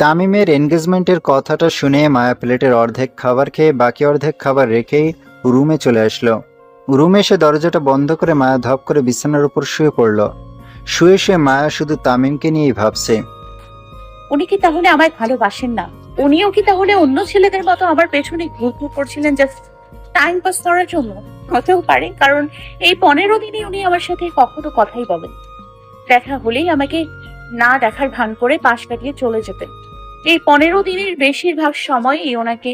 তামিমের এনগেজমেন্টের কথাটা শুনে মায়া প্লেটের অর্ধেক খাবার খেয়ে বাকি অর্ধেক খাবার রেখেই রুমে চলে আসলো। রুমে এসে দরজাটা বন্ধ করে মায়া ধপ করে বিছানার উপর শুয়ে পড়ল। শুয়ে শুয়ে মায়া শুধু তামিমকে নিয়েই ভাবছে। উনি কি তাহলে আমায় ভালোবাসেন না? উনিও কি তাহলে অন্য ছেলেদের মতো আমার পেছনে ঘুরঘুর করছিলেন জাস্ট টাইম পাস করার জন্য? হতেও পারে, কারণ এই 15 দিনে উনি আমার সাথে কখনো কথাই বলেন। দেখা হলেই আমাকে না দেখার ভান করে পাশ কাটিয়ে চলে যেতেন। এই 15 দিনের বেশিরভাগ সময়ই ওনাকে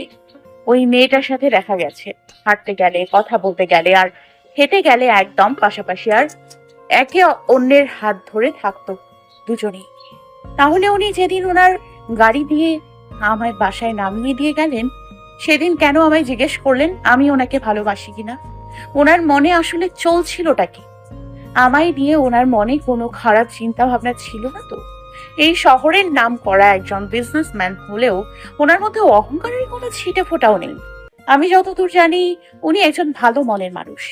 ওই মেয়েটার সাথে দেখা গেছে। হাঁটতে গেলে, কথা বলতে গেলে আর হেঁটে গেলে একদম পাশাপাশি, আর একে অন্যের হাত ধরে থাকতো দুজনেই। তাহলে উনি যেদিন ওনার গাড়ি দিয়ে আমায় বাসায় নামিয়ে দিয়ে গেলেন, সেদিন কেন আমায় জিজ্ঞেস করলেন আমি ওনাকে ভালোবাসি কিনা? ওনার মনে আসলে চলছিলটা কি? আমায় নিয়ে ওনার মনে কোনো খারাপ চিন্তা ভাবনা ছিল না তো? এই শহরের নাম করা একজন বিজনেসম্যান হলেও ওনার মধ্যে অহংকারের কোনো ছিটে ফোটাও নেই। আমি যতদূর জানি উনি একজন ভালো মনের মানুষ।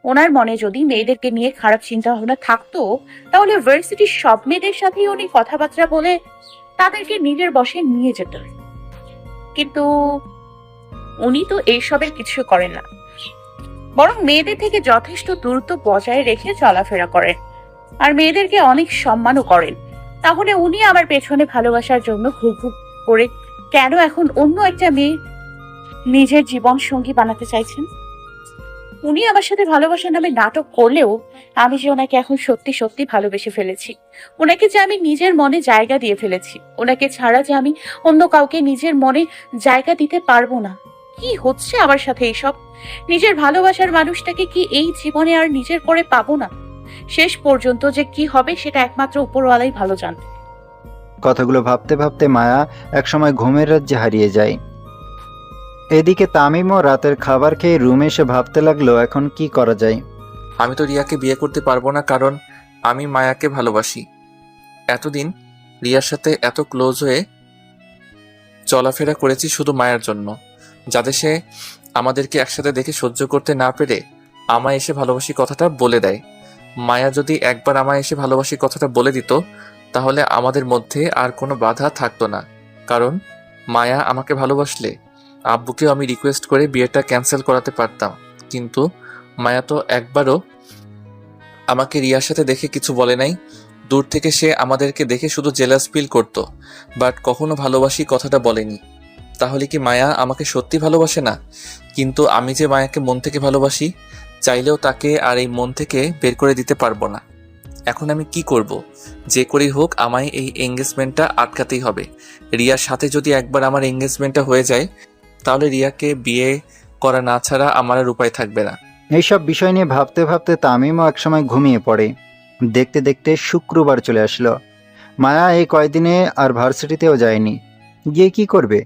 ওনার মনে যদি মেয়েদেরকে নিয়ে খারাপ চিন্তা ভাবনা থাকতো, তাহলে ভার্সিটির সব মেয়েদের সাথেই উনি কথাবার্তা বলে তাদেরকে নিজের বশে নিয়ে যেতেন। কিন্তু উনি তো এইসবের কিছু করেন না, বরং মেয়েদের থেকে যথেষ্ট দূরত্ব বজায় রেখে চলাফেরা করেন আর মেয়েদেরকে অনেক সম্মানও করেন। তাহলে উনি আমার পেছনে ভালোবাসার জন্য ঘুরঘুর করে কেন এখন অন্য একটা মেয়ে নিজের জীবন সঙ্গী বানাতে চাইছেন? উনি আমার সাথে ভালোবাসার নামে নাটক করলেও আমি যে ওনাকে এখন সত্যি সত্যি ভালোবেসে ফেলেছি। ওনাকে যে আমি নিজের মনে জায়গা দিয়ে ফেলেছি। ওনাকে ছাড়া যে আমি অন্য কাউকে নিজের মনে জায়গা দিতে পারবো না। কি হচ্ছে আমার সাথে এইসব? নিজের ভালোবাসার মানুষটাকে কি এই জীবনে আর নিজের করে পাবো না? শেষ পর্যন্ত যে কি হবে সেটা একমাত্র উপরওয়ালাই ভালো জানে। কথাগুলো ভাবতে ভাবতে মায়া একসময় ঘুমের রাজ্যে হারিয়ে যায়। এদিকে তামিমও রাতের খাবার খেয়ে রুমে এসে ভাবতে লাগলো এখন কি করা যায়। আমি তো রিয়াকে বিয়ে করতে পারবো না, কারণ আমি মায়াকে ভালোবাসি। এতদিন রিয়ার সাথে এত ক্লোজ হয়ে চলাফেরা করেছি শুধু মায়ার জন্য, যাতে সে আমাদেরকে একসাথে দেখে সহ্য করতে না পেরে আমায় এসে ভালোবাসি কথাটা বলে দেয়। মায়া যদি একবার আমায় এসে ভালোবাসি কথাটা বলে দিত, তাহলে আমাদের মধ্যে আর কোনো বাধা থাকতো না। কারণ মায়া আমাকে ভালোবাসলে আব্বুকেও আমি রিকোয়েস্ট করে বিয়েটা ক্যান্সেল করাতে পারতাম। কিন্তু মায়া তো একবারও আমাকে রিয়ার সাথে দেখে কিছু বলে নাই। দূর থেকে সে আমাদেরকে দেখে শুধু জেলাস ফিল করতো, বাট কখনো ভালোবাসি কথাটা বলেনি। তাহলে কি মায়া আমাকে সত্যি ভালোবাসে না? কিন্তু আমি যে মায়াকে মন থেকে ভালোবাসি, চাইলেও তাকে আর এই মন থেকে বের করে দিতে পারবো না। এখন আমি কি করব? যে করেই হোক আমায় এই এঙ্গেজমেন্টটা আটকাতেই হবে। রিয়ার সাথে যদি একবার আমার এঙ্গেজমেন্টটা হয়ে যায়, তাহলে রিয়াকে বিয়ে করা না ছাড়া আমার আর উপায় থাকবে না। এইসব বিষয় নিয়ে ভাবতে ভাবতে তামিমও একসময় ঘুমিয়ে পড়ে। দেখতে দেখতে শুক্রবার চলে আসলো। মায়া এই কয়দিনে আর ভার্সিটিতেও যায়নি। গিয়ে কি করবে?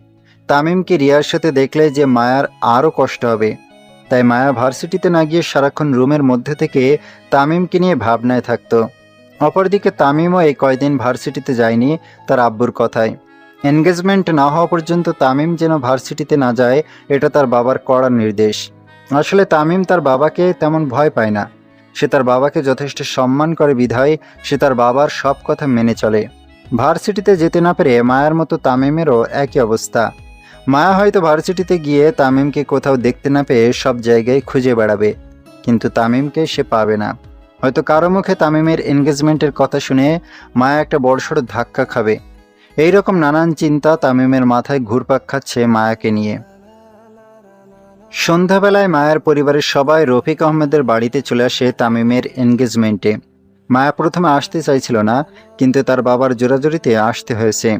তামিমকে রিয়ার সাথে দেখলে যে মায়ার আরও কষ্ট হবে। তাই মায়া ভার্সিটিতে না গিয়ে সারাক্ষণ রুমের মধ্যে থেকে তামিমকে নিয়ে ভাবনায় থাকতো। অপরদিকে তামিমও এই কয়দিন ভার্সিটিতে যায়নি তার আব্বুর কথায়। এনগেজমেন্ট না হওয়া পর্যন্ত তামিম যেন ভার্সিটিতে না যায়, এটা তার বাবার কড়া নির্দেশ। আসলে তামিম তার বাবাকে তেমন ভয় পায় না। সে তার বাবাকে যথেষ্ট সম্মান করে বিধায় সে তার বাবার সব কথা মেনে চলে। ভার্সিটিতে যেতে না পেরে মায়ার মতো তামিমেরও একই অবস্থা। মায়া হয়তো ভার্সিটিতে গিয়ে তামিমকে কোথাও দেখতে না পেয়ে সব জায়গায় খুঁজে বেড়াবে, কিন্তু তামিমকে সে পাবে না। হয়তো কারো মুখে তামিমের এনগেজমেন্টের কথা শুনে মায়া একটা বড়সড় ধাক্কা খাবে। এইরকম নানান চিন্তা তামিমের মাথায় ঘুরপাক খাচ্ছে মায়াকে নিয়ে। সন্ধ্যাবেলায় মায়ার পরিবারের সবাই রফিক আহমেদের বাড়িতে চলে আসে তামিমের এনগেজমেন্টে। মায়া প্রথমে আসতে চাইছিল না, কিন্তু তার বাবার জোরাজোরিতে আসতে হয়েছে।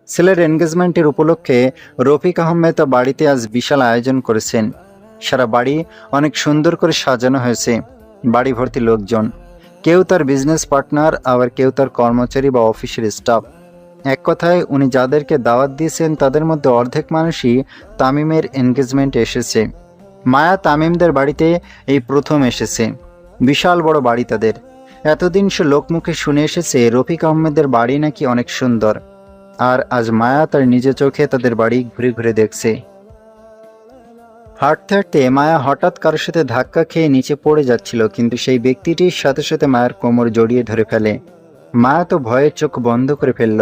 ছেলের এনগেজমেন্টের উপলক্ষে রফিক আহমেদ বাড়িতে আজ বিশাল আয়োজন করেছেন। সারা বাড়ি অনেক সুন্দর করে সাজানো হয়েছে। বাড়ি ভর্তি লোকজন, কেউ তার বিজনেস পার্টনার, আবার কেউ তার কর্মচারী বা অফিসের স্টাফ। এক কথায় উনি যাদেরকে দাওয়াত দিয়েছেন তাদের মধ্যে অর্ধেক মানুষই তামিমের এনগেজমেন্টে এসেছে। মায়া তামিমদের বাড়িতে এই প্রথম এসেছে। বিশাল বড় বাড়ি তাদের। এতদিন সে লোকমুখে শুনে এসেছে রফিক আহমেদের বাড়ি নাকি অনেক সুন্দর, আর আজ মায়া তার নিজের চোখে তাদের বাড়ি ঘুরে ঘুরে দেখছে। হাঁটতে হাঁটতে মায়া হঠাৎ কারোর সাথে ধাক্কা খেয়ে নিচে পড়ে যাচ্ছিল, কিন্তু সেই ব্যক্তিটির সাথে সাথে মায়ের কোমর জড়িয়ে ধরে ফেলে। মায়া তো ভয়ে চোখ বন্ধ করে ফেলল।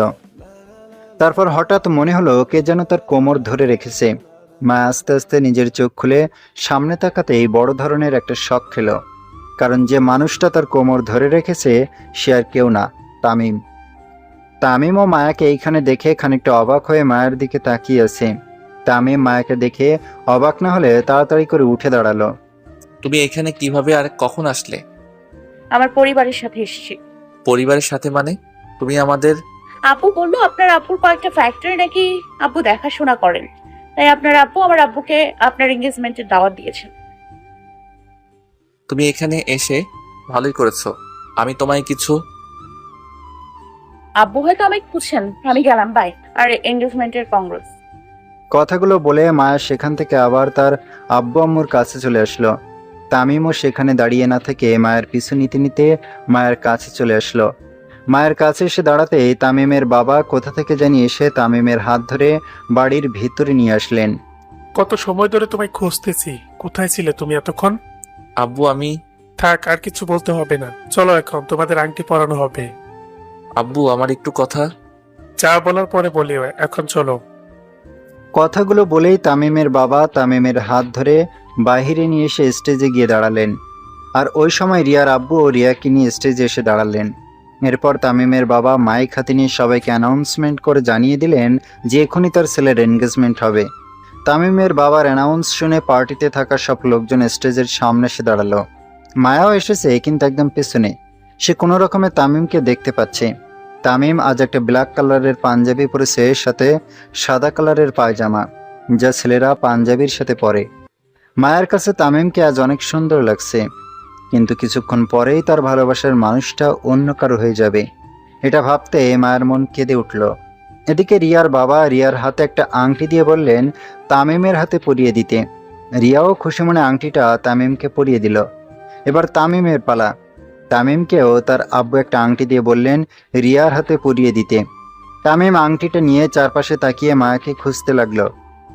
তারপর হঠাৎ মনে হলো কে যেন তার কোমর ধরে রেখেছে। মায়া আস্তে আস্তে নিজের চোখ খুলে সামনে তাকাতেই বড় ধরনের একটা শক খেল। কারণ যে মানুষটা তার কোমর ধরে রেখেছে সে আর কেউ না, তামিম। তামিমও মায়াকে এইখানে দেখে খানিকটা অবাক হয়ে মায়ের দিকে তাকিয়ে আছে। তামিম মায়াকে দেখে অবাক না হলে তাড়াতাড়ি করে উঠে দাঁড়ালো। তুমি এখানে কিভাবে আর কখন আসলে? আমার পরিবারের সাথে এসেছি। পরিবারের সাথে মানে? তুমি আমাদের... আপু বললো আপনার আব্বুর কয়েকটা ফ্যাক্টরি নাকি আব্বু দেখাশোনা করেন, তাই আপনার আব্বু আমার আব্বুকে আপনার এঙ্গেজমেন্টের দাওয়াত দিয়েছেন। তুমি এখানে এসে ভালোই করেছো। আমি তোমায় কিছু... আব্বু হয়তো আমায় খুঁজছেন, আমি গেলাম, বাই। আর এঙ্গেজমেন্টের কংগ্রেস। কথাগুলো বলে মায়া সেখান থেকে আবার তার আব্বু আম্মুর কাছে চলে আসলো। তামিমও সেখানে দাঁড়িয়ে না থেকে মায়ের পিছু নিতে নিতে মায়ের কাছে চলে আসলো। মায়ের কাছে এসে দাঁড়াতেই তামিমের বাবা কোথা থেকে জানি এসে তামিমের হাত ধরে বাড়ির ভিতরে নিয়ে আসলেন। কত সময় ধরে তোমায় খুঁজতেছি, কোথায় ছিলে তুমি এতক্ষণ? আব্বু আমি... থাক, আর কিছু বলতে হবে না, চলো এখন তোমাদের আংটি পরানো হবে। আব্বু আমার একটু কথা... যা বলার পরে বলিও, এখন চলো। কথাগুলো বলেই তামিমের বাবা তামিমের হাত ধরে বাহিরে নিয়ে এসে স্টেজে গিয়ে দাঁড়ালেন। আর ওই সময় রিয়ার আব্বু ও রিয়াকে নিয়ে স্টেজে এসে দাঁড়ালেন। এরপর তামিমের বাবা মাইক হাতে নিয়ে সবাইকে অ্যানাউন্সমেন্ট করে জানিয়ে দিলেন যে এখনই তার ছেলের এনগেজমেন্ট হবে। তামিমের বাবার অ্যানাউন্স শুনে পার্টিতে থাকা সব লোকজন স্টেজের সামনে এসে দাঁড়ালো। মায়াও এসেছে, কিন্তু একদম পেছনে। সে কোনো রকমে তামিমকে দেখতে পাচ্ছে। তামিম আজ একটা ব্ল্যাক কালারের পাঞ্জাবি পরেছে, সাথে সাদা কালারের পায়জামা, যা ছেলেরা পাঞ্জাবির সাথে পরে। মায়ের কাছে তামিমকে আজ অনেক সুন্দর লাগছে, কিন্তু কিছুক্ষণ পরেই তার ভালোবাসার মানুষটা অন্য কারো হয়ে যাবে, এটা ভাবতে মায়ের মন কেঁদে উঠল। এদিকে রিয়ার বাবা রিয়ার হাতে একটা আংটি দিয়ে বললেন তামিমের হাতে পরিয়ে দিতে। রিয়াও খুশি মনে আংটিটা তামিমকে পরিয়ে দিল। এবার তামিমের পালা। তামিমকেও তার আব্বু একটা আংটি দিয়ে বললেন রিয়ার হাতে পরিয়ে দিতে। তামিম আংটিটা নিয়ে চারপাশে তাকিয়ে মায়াকে খুঁজতে লাগলো,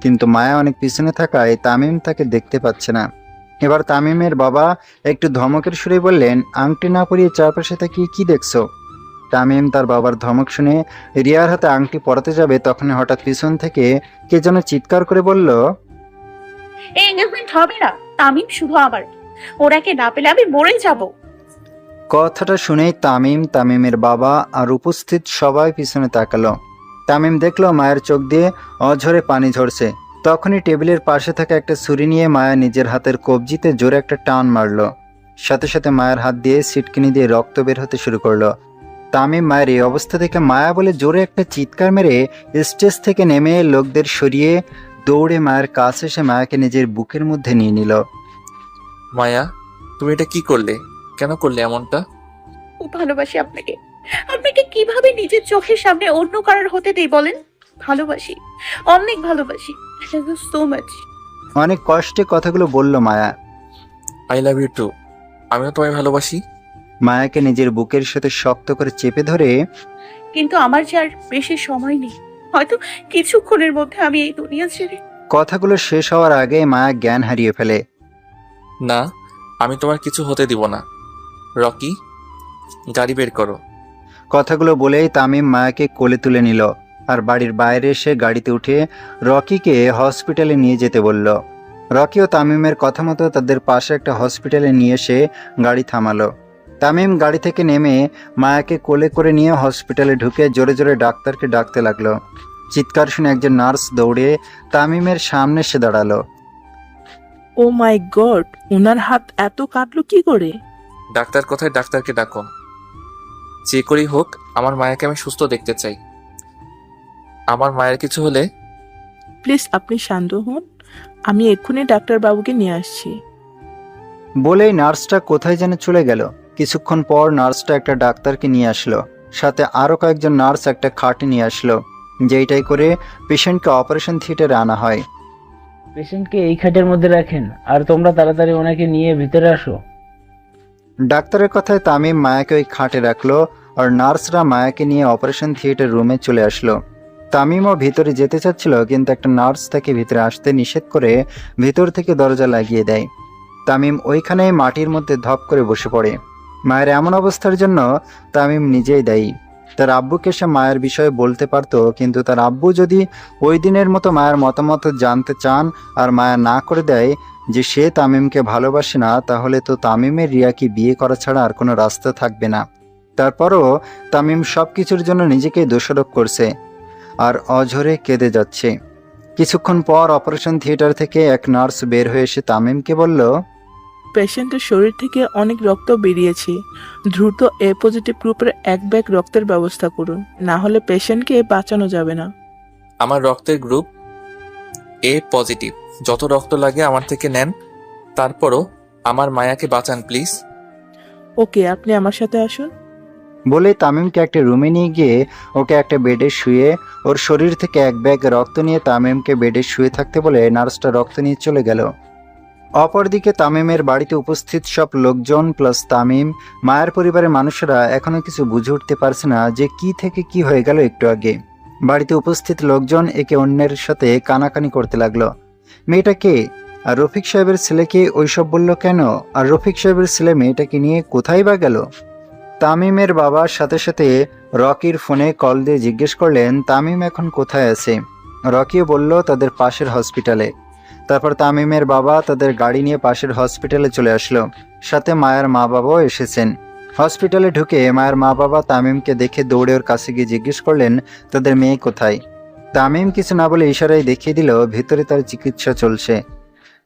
কিন্তু মায়া অনেক পিছনে থাকায় তামিম তাকে দেখতে পাচ্ছে না। এবার তামিমের বাবা একটু ধমকের সুরে বললেন আংটি না পরিয়ে চারপাশে তাকিয়ে কি দেখছো? তামিম তার বাবার ধমক শুনে রিয়ার হাতে আংটি পরাতে যাবে, তখন হঠাৎ পিছন থেকে কে যেন চিৎকার করে বলল, এই এঙ্গেজমেন্ট হবে না, তামিম শুধু আমার, ওনাকে না পেলে আমি মরে যাব। কথাটা শুনেই তামিমের বাবা আর উপস্থিত সবাই পিছনে তাকালো। তামিম দেখলো মায়ের চোখ দিয়ে অঝরে পানি ঝরছে। তখনই টেবিলের পাশে থাকা একটা ছুরি নিয়ে মায়া নিজের হাতের কবজিতে জোরে একটা টান মারলো। সাথে সাথে মায়ের হাত দিয়ে সিটকিনি দিয়ে রক্ত বের হতে শুরু করলো। তামিম মায়ের এই অবস্থা থেকে মায়া বলে জোরে একটা চিৎকার মেরে স্টেজ থেকে নেমে লোকদের সরিয়ে দৌড়ে মায়ের কাছে এসে মায়াকে নিজের বুকের মধ্যে নিয়ে নিল। মায়া, তুমি এটা কি করলে? কেন করলে এমনটা? খুব ভালোবাসি আপনাকে। আপনাকে কিভাবে নিজের চোখের সামনে অন্য কারোর হতে দেই বলেন? ভালোবাসি, অনেক ভালোবাসি, সো মাচ। অনেক কষ্টে কথাগুলো বলল Maya. I love you too. আমিও তোমায় ভালোবাসি। মায়াকে নিজের বুকের সাথে শক্ত করে চেপে ধরে, কিন্তু আমার যে আর বেশি সময় নেই, হয়তো কিছুক্ষণের মধ্যে আমি এই দুনিয়া ছেড়ে। কথাগুলো শেষ হওয়ার আগে মায়া জ্ঞান হারিয়ে ফেলে। না, আমি তোমার কিছু হতে দিব না। রকি, গাড়ি বের করো। কথাগুলো বলেই তামিম মায়াকে কোলে তুলে নিল আর বাড়ির বাইরে এসে গাড়িতে উঠে রকিকে হসপিটালে নিয়ে যেতে বলল। রকি ও তামিমের কথা মতো তাদের পাশে একটা হসপিটালে নিয়ে এসে গাড়ি থামালো। তামিম গাড়ি থেকে নেমে মায়াকে কোলে করে নিয়ে হসপিটালে ঢুকে জোরে জোরে ডাক্তারকে ডাকতে লাগলো। চিৎকার শুনে একজন নার্স দৌড়ে তামিমের সামনে এসে দাঁড়ালো। ও মাই গড, ওনার হাত এত কাটলো কি করে? ডাক্তার কোথায়? ডাক্তারকে ডাকো। যে করেই হোক আমার মায়াকে আমি সুস্থ দেখতে চাই। আমার মায়ের কিছু হলে... প্লিজ আপনি শান্ত হন, আমি এক্ষুনি ডাক্তার বাবুকে নিয়ে আসছি। বলেই নার্সটা কোথায় যেন চলে গেল। কিছুক্ষণ পর নার্সটা একটা ডাক্তারকে নিয়ে আসলো, সাথে আরও কয়েকজন নার্স একটা খাটে নিয়ে আসলো, যেইটাই করে পেশেন্টকে অপারেশন থিয়েটারে আনা হয়। পেশেন্টকে এই খাটের মধ্যে রাখেন, আর তোমরা তাড়াতাড়ি ওনাকে নিয়ে ভিতরে আসো। ডাক্তারের কথায় তামিম মায়াকে ওই খাটে রাখলো আর নার্সরা মায়াকে নিয়ে অপারেশন থিয়েটার রুমে চলে আসলো। তামিমও ভিতরে যেতে চাচ্ছিল, কিন্তু একটা নার্স তাকে ভিতরে আসতে নিষেধ করে ভিতর থেকে দরজা লাগিয়ে দেয়। তামিম ওইখানে মাটির মধ্যে ধপ করে বসে পড়ে। মায়ের এমন অবস্থার জন্য তামিম নিজেই দায়ী। তার আব্বুকে সে মায়ের বিষয়ে বলতে পারতো, কিন্তু তার আব্বু যদি ওই দিনের মতো মায়ের মতামত জানতে চান আর মায়া না করে দেয় যে সে তামিমকে ভালোবাসে না, তাহলে তো তামিমের রিয়াকে বিয়ে করা ছাড়া আর কোনো রাস্তা থাকবে না। তারপরও তামিম সব কিছুর জন্য নিজেকে দোষারোপ করছে আর অঝরে কেঁদে যাচ্ছে। কিছুক্ষণ পর অপারেশন থিয়েটার থেকে এক নার্স বের হয়ে এসে তামিমকে বলল, পেশেন্টের শরীর থেকে অনেক রক্ত বেরিয়েছে, দ্রুত এ পজিটিভ গ্রুপের 1 ব্যাগ রক্তের ব্যবস্থা করুন, না হলে পেশেন্টকে বাঁচানো যাবে না। আমার রক্তের গ্রুপ এ পজিটিভ, যত রক্ত লাগে আমার থেকে নেন, তারপরও আমার মায়াকে বাঁচান প্লিজ। ওকে, আপনি আমার সাথে আসুন। বলে তামিমকে একটা রুমে নিয়ে গিয়ে ওকে একটা বেডে শুয়ে ওর শরীর থেকে 1 ব্যাগ রক্ত নিয়ে তামিমকে বেডে শুয়ে থাকতে বলে নার্সটা রক্ত নিয়ে চলে গেল। অপরদিকে তামিমের বাড়িতে উপস্থিত সব লোকজন প্লাস তামিম, মায়ের পরিবারের মানুষেরা এখনো কিছু বুঝে উঠতে পারছে না যে কি থেকে কি হয়ে গেল একটু আগে। বাড়িতে উপস্থিত লোকজন একে অন্যের সাথে কানাকানি করতে লাগলো। মেয়েটা কে? আর রফিক সাহেবের ছেলেকে ওইসব বলল কেন? আর রফিক সাহেবের ছেলে মেয়েটাকে নিয়ে কোথায় বা গেল? তামিমের বাবার সাথে সাথে রকির ফোনে কল দিয়ে জিজ্ঞেস করলেন তামিম এখন কোথায় আছে। রকিও বলল তাদের পাশের হসপিটালে। তারপর তামিমের বাবা তাদের গাড়ি নিয়ে পাশের হসপিটালে চলে আসলো, সাথে মায়ের মা বাবাও এসেছেন। হসপিটালে ঢুকে মায়ের মা বাবা তামিমকে দেখে দৌড়ে ওর কাছে গিয়ে জিজ্ঞেস করলেন তাদের মেয়ে কোথায়। তামিম কিছু না বলে ইশারায় দেখিয়ে দিল ভিতরে তার চিকিৎসা চলছে।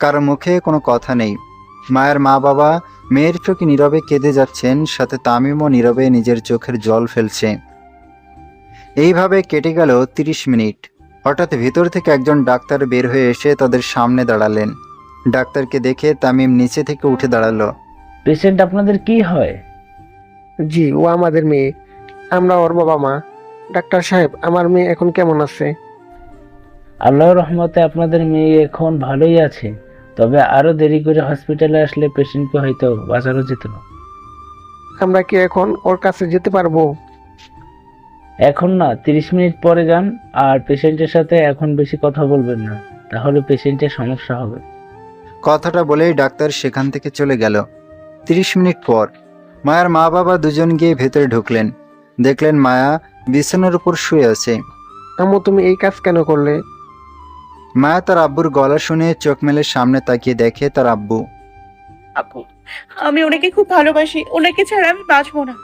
কারো মুখে কোনো কথা নেই। মায়ের মা বাবা মেয়ের চোখে নীরবে কেঁদে যাচ্ছেন, সাথে তামিমও নীরবে নিজের চোখের জল ফেলছে। এইভাবে কেটে গেল 30 মিনিট। হঠাৎ ভিতর থেকে একজন ডাক্তার বের হয়ে এসে তাদের সামনে দাঁড়ালেন। ডাক্তারকে দেখে তামিম নিচে থেকে উঠে দাঁড়ালো। পেশেন্ট আপনাদের কি হয়? জি, ও আমাদের মেয়ে, আমরা ওর বাবা মা। ডাক্তার সাহেব, আমার মেয়ে এখন কেমন আছে? আল্লাহর রহমতে আপনাদের মেয়ে এখন ভালোই আছে, তবে আরো দেরি করে হসপিটালে আসলে পেশেন্টকে হয়তো বাঁচানো যেত না। আমরা কি এখন ওর কাছে যেতে পারবো? এখন না, 30 মিনিট পরে যান। আর পেশেন্টের সাথে এখন বেশি কথা বলবেন না, তাহলে পেশেন্টের সমস্যা হবে। কথাটা বলেই ডাক্তার সেখান থেকে চলে গেল। 30 মিনিট পর মায়ের মা বাবা দুজন গিয়ে ভেতরে ঢুকলেন। দেখলেন মায়া বিছানার উপর শুয়ে আছে। আম্মু, তুমি এই কাজ কেন করলে? মায়া তার আব্বুর গলা শুনে চোখ মেলে সামনে তাকিয়ে দেখে তার আব্বু। আপু, আমি ওনাকে খুব ভালোবাসি, ওনাকে ছাড়া আমি বাঁচবো না।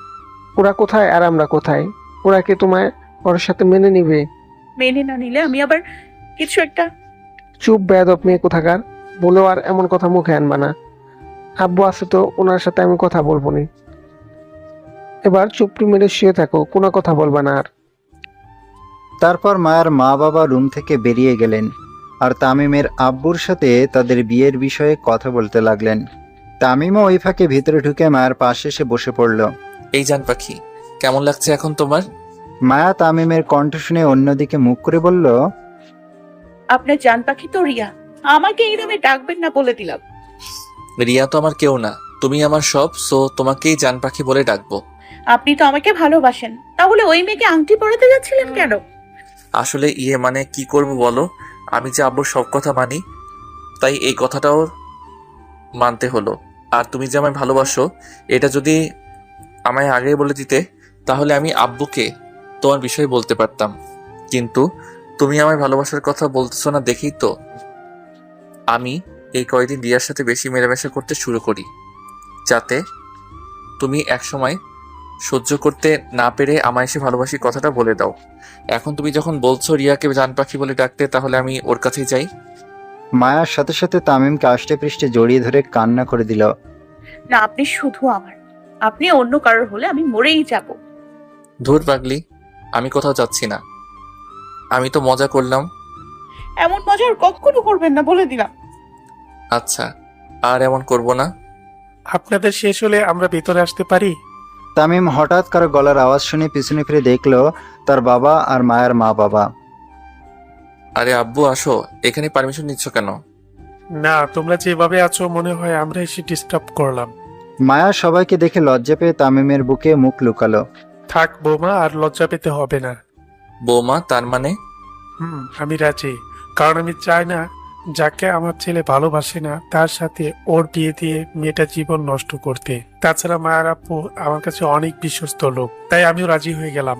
ওরা কোথায় আর আমরা কোথায়? ওরা কি তোমায় ওর সাথে মেনে নিবে? মেনে না নিলে আমি আবার কিছু একটা। চুপ বেয়াদব মেয়ে কোথাকার, বলেও আর এমন কথা মুখে আনবা না। আব্বু আছে তো, ওনার সাথে আমি কথা বলবো নি। এবার চুপটি মেরে শুয়ে থাকো, কোনো কথা বলবা না আর। তারপর মায়ের মা বাবা রুম থেকে বেরিয়ে গেলেন আর তামিমের আব্বুর সাথে তাদের বিয়ের বিষয়ে কথা বলতে লাগলেন। তামিমও ওই ফাঁকে ভিতরে ঢুকে মায়ের পাশে এসে বসে পড়ল। এই জান পাখি, কেমন লাগছে এখন তোমার? মায়া তামিমের কণ্ঠ শুনে অন্যদিকে মুখ করে বলল, আপনার জান পাখি তো রিয়া, আমাকে এই নামে ডাকবেন না বলে দিলাম। রিয়া তো আমার কেউ না, তুমি আমার সব, সো তোমাকেই জান পাখি বলে ডাকবো। আপনি তো আমাকে ভালোবাসেন, তাহলে ওই মেয়েকে আংটি পরাতে যাচ্ছিলেন কেন? আসলে মানে কি করব বলো, আমি যে আব্বুর সব কথা মানি, তাই এই কথাটাও মানতে হলো। আর তুমি যে আমায় ভালোবাসো, এটা যদি আমায় আগে বলে দিতে, তাহলে আমি আব্বুকে তোমার বিষয়ে বলতে পারতাম। কিন্তু তুমি আমায় ভালোবাসার কথা বলতেছো না দেখেই তো আমি এই কয়দিন রিয়ার সাথে বেশি মেলামেশা করতে শুরু করি, যাতে তুমি একসময় সহ্য করতে না পেরে আমায় এসে ভালোবাসি কথাটা বলে দাও। এখন তুমি যখন বলছো রিয়াকে জান পাখি বলে ডাকতে, তাহলে আমি ওর কাছেই যাই। মায়ার সাথে সাথে তামিমকে আষ্টে পৃষ্ঠে জড়িয়ে ধরে কান্না করে দিল। না, আপনি শুধু আমার, আপনি অন্য কারোর হলে আমি মরেই যাব। ধুর পাগলি, আমি কোথাও যাচ্ছি না, আমি তো মজা করলাম। এমন মজা আর কখনো করবেন না বলে দিলাম। আচ্ছা, আর এমন করব না। আপনাদের শেষ হলে আমরা ভেতরে আসতে পারি? তামিম হঠাৎ কারো গলার আওয়াজ শুনে পিছনে ফিরে দেখলো তার বাবা আর মায়ের মা বাবা। আরে আব্বু আসো, এখানে পারমিশন নিচ্ছ কেন? না, তোমরা যেভাবে আছো মনে হয় আমরা এসে ডিস্টার্ব করলাম। মায়া সবাইকে দেখে লজ্জা পেয়ে তামিমের বুকে মুখ লুকালো। থাক বৌমা, আর লজ্জা পেতে হবে না। বৌমা তার মানে? আমি রাজি, কারণ আমি চাই না যাকে আমার ছেলে ভালোবাসে না তার সাথে ওর বিয়ে দিয়ে মেয়েটা জীবন নষ্ট করতে। তাছাড়া মায়ের আপু আমার কাছে অনেক বিশ্বস্ত লোক, তাই আমিও রাজি হয়ে গেলাম।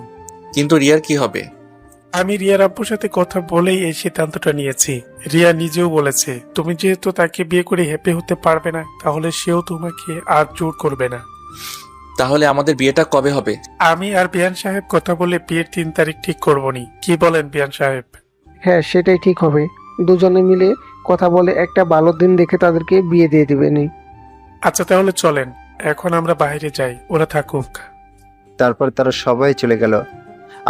কিন্তু রিয়ার কি হবে? আমি রিয়ার আব্বুর সাথে কথা বলেই এই সিদ্ধান্তটা নিয়েছি। রিয়া নিজেও বলেছে তুমি যেহেতু তাকে বিয়ে করে হ্যাপি হতে পারবে না, তাহলে সেও তোমাকে আর জোর করবে না। তাহলে আমাদের বিয়েটা কবে হবে? আমি আর বিয়ান সাহেব কথা বলে বিয়ের 3 তারিখ ঠিক করবনি। কি বলেন বিয়ান সাহেব? হ্যাঁ, সেটাই ঠিক হবে। দুজনে মিলে কথা বলে একটা ভালো দিন দেখে তাদেরকে বিয়ে দিয়ে দিবেনি। আচ্ছা তাহলে চলেন, এখন আমরা বাইরে যাই, ওরা থাকুক। তারপর তারা সবাই চলে গেল।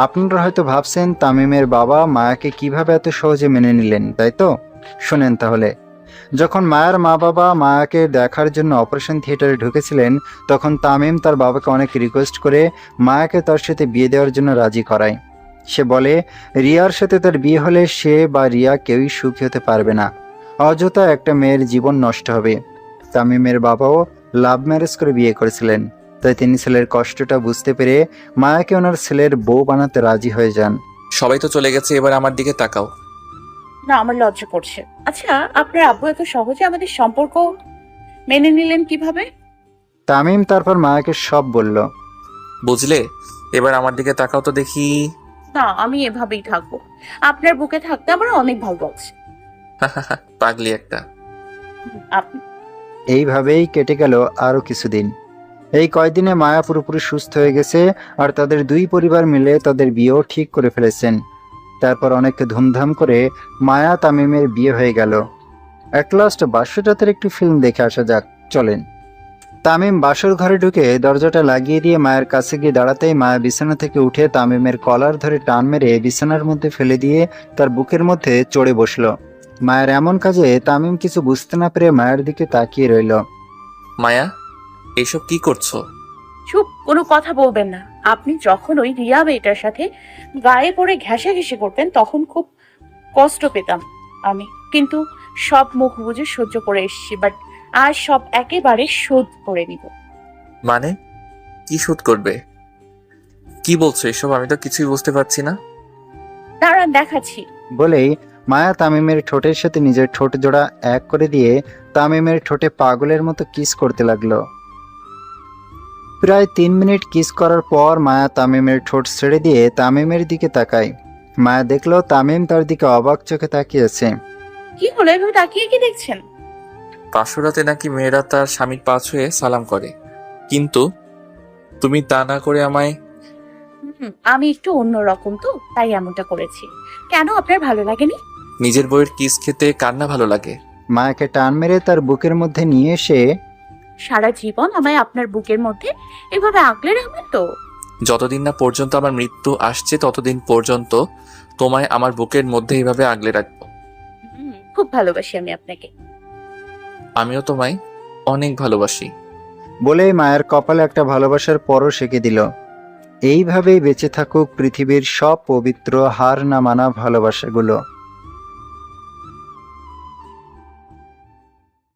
আপনারা হয়তো ভাবছেন তামিমের বাবা মায়াকে কিভাবে এত সহজে মেনে নিলেন, তাই তো? শোনেন তাহলে। যখন মায়ার মা বাবা মায়াকে দেখার জন্য অপারেশন থিয়েটারে ঢুকেছিলেন, তখন তামিম তার বাবাকে অনেক রিকোয়েস্ট করে মায়াকে তার সাথে বিয়ে দেওয়ার জন্য রাজি করায়। সে বলে রিয়ার সাথে তার বিয়ে হলে সে বা রিয়া কেউই সুখী হতে পারবে না, অযথা একটা মেয়ের জীবন নষ্ট হবে। তামিমের বাবাও লাভ ম্যারেজ করে বিয়ে করেছিলেন, তাই তিনি ছেলের কষ্টটা বুঝতে পেরে মায়াকে ওনার ছেলের বউ বানাতে রাজি হয়ে যান। সবাই তো চলে গেছে, এবার আমার দিকে তাকাও। না, আমার লজ্জা করছে। আচ্ছা, আপনার আব্বু এত সহজে আমাদের সম্পর্ক মেনে নিলেন কিভাবে? তামিম তারপর মায়াকে সব বলল। বুঝলে? এবার আমার দিকে তাকাও তো দেখি। না, আমি এভাবেই থাকবো। আপনার বুকে থাকতে আমার অনেক ভালো লাগছে। পাগলি একটা। আপনি এইভাবেই কেটে গেল আরও কিছুদিন। এই কয়দিনে মায়া পুরোপুরি সুস্থ হয়ে গেছে, আর তাদের দুই পরিবার মিলে তাদের বিয়েও ঠিক করে ফেলেছেন। তারপর অনেক ধুমধাম করে মায়া তামিমের বিয়ে হয়ে গেল। অ্যাট লাস্ট বাসর রাতের একটি ফিল্ম দেখে আসা যাক, চলেন। তামিম বাসর ঘরে ঢুকে দরজাটা লাগিয়ে দিয়ে মায়ের কাছে গিয়ে দাঁড়াতেই মায়া বিছানা থেকে উঠে তামিমের কলার ধরে টান মেরে বিছানার মধ্যে ফেলে দিয়ে তার বুকের মধ্যে চড়ে বসলো। মায়ের এমন কাজে তামিম কিছু বুঝতে না পেরে মায়ের দিকে তাকিয়ে রইল। মায়া, এইসব কি করছো? চুপ, কোনো কথা বলবেন না। আপনি যখন ওই রিয়া মেয়েটার সাথে গায়ে পড়ে ঘেঁষাঘেঁষি করতেন তখন খুব কষ্ট পেতাম আমি, কিন্তু সব মুখ বুজে সহ্য করে এসেছি। বাট আজ সব একেবারে শোধ করে নিব। মানে কি শুট করবে? কি বলছো এসব? আমি তো কিছুই বুঝতে পারছি না। দাঁড়ান, দেখাচ্ছি। বলেই মায়া তামিমের ঠোঁটের সাথে নিজের ঠোঁট জোড়া এক করে দিয়ে তামিমের ঠোঁটে পাগলের মতো কিস করতে লাগলো। প্রায় 3 মিনিট কিস করার পর মায়া তামিমের ঠোঁট ছেড়ে দিয়ে তামিমের দিকে তাকায়। মায়া দেখলো তামিম তার দিকে অবাক চোখে তাকিয়েছে। কি হলো, এভাবে তাকিয়ে কি দেখছেন? পাশুরাতে নাকি মেয়েরা তার স্বামীর পা ছুঁয়ে সালাম করে, কিন্তু তুমি তা না করে আমায়। আমি একটু অন্যরকম তো, তাই এমনটা করেছি। কেন, আপনার ভালো লাগেনি? নিজের বইয়ের কিস খেতে কার না ভালো লাগে? মায়াকে টান মেরে তার বুকের মধ্যে নিয়ে এসে সারা জীবন আমায় আপনার বুকের মধ্যে এভাবে আগলে রাখবেন তো? যতদিন না পর্যন্ত আমার মৃত্যু আসছে ততদিন পর্যন্ত তোমায় আমার বুকের মধ্যে এইভাবে আগলে রাখবো। খুব ভালোবাসি আমি আপনাকে। আমিও তোমায় অনেক ভালোবাসি। বলেই মায়ের কপালে একটা ভালোবাসার পরশ এঁকে দিল। এইভাবেই বেঁচে থাকুক পৃথিবীর সব পবিত্র হার না মানা ভালোবাসাগুলো।